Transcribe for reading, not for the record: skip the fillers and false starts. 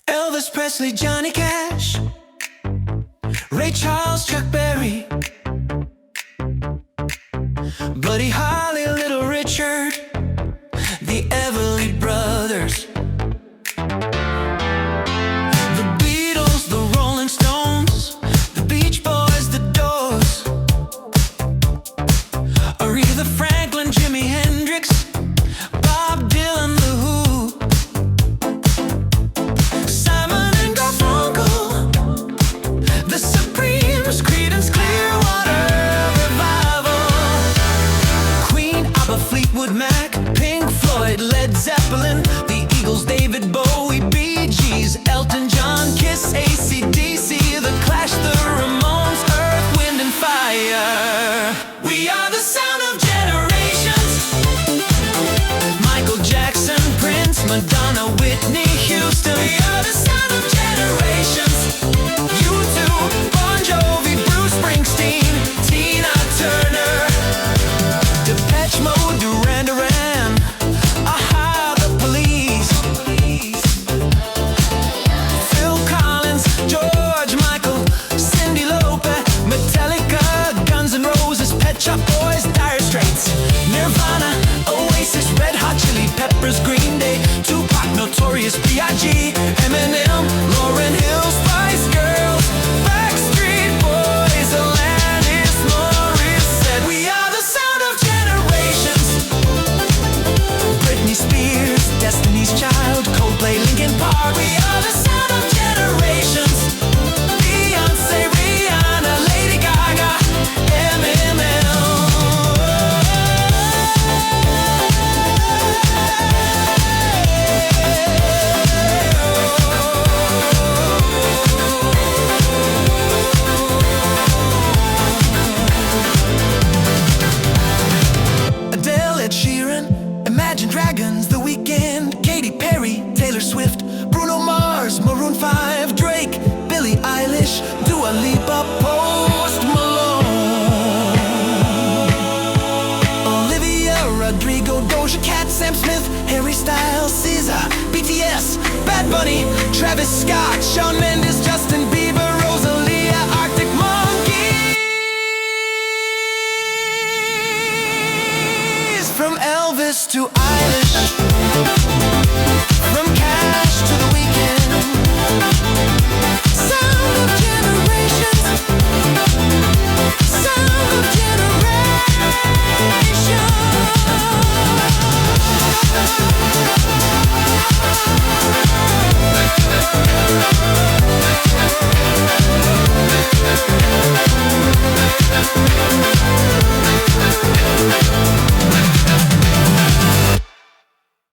Elvis Presley, Johnny Cash, Ray Charles, Chuck Berry, Buddy Holly, Little Richard, the Everly Brothers, the Beatles, the Rolling Stones, the Beach Boys, the Doors, Aretha Franklin, Jimi Hendrix, Bob Dylan, The Who, Simon and Garfunkel, the Supremes, Creedence Clearwater Revival, Queen, ABBA, Fleetwood Mac, Pink Floyd, Led Zeppelin, the Eagles, David Bowie, Bee Gees, Elton John, Kiss, AC/DC, The Clash, the Ramones, Earth, Wind and Fire. We are the sound of generations. Michael Jackson, Prince, Madonna, Whitney Houston. We are the sound of generations. U2, Bon Jovi, Bruce Springsteen, Tina Turner, Depeche Mode, Duran Duran, Aha, The Police, Phil Collins, George Michael, Cyndi Lauper, Metallica, Guns N' Roses, Pet Shop Boys, Dire Straits, Nirvana, Oasis, Red Hot Chili Peppers, Green Day, Tupac, Notorious B.I.G., Eminem, Lauryn Hill, Spice Girls, Backstreet Boys, Alanis Morissette. We are the sound of generations. Britney Spears, Destiny's Child, Coldplay, Linkin Park. We are the sound of generations. Beyonce, Rihanna, Lady Gaga, Eminem. Adele, Ed Sheeran, Imagine Dragons, The Weeknd, Katy Perry, Taylor Swift, Bruno Mars, Maroon 5, Drake, Billie Eilish, Dua Lipa, Post Malone, Olivia Rodrigo, Doja Cat, Sam Smith, Harry Styles, SZA, BTS, Bad Bunny, Travis Scott, Shawn Mendes, Justin Bieber, Rosalia, Arctic Monkeys. From Elvis to Eilish,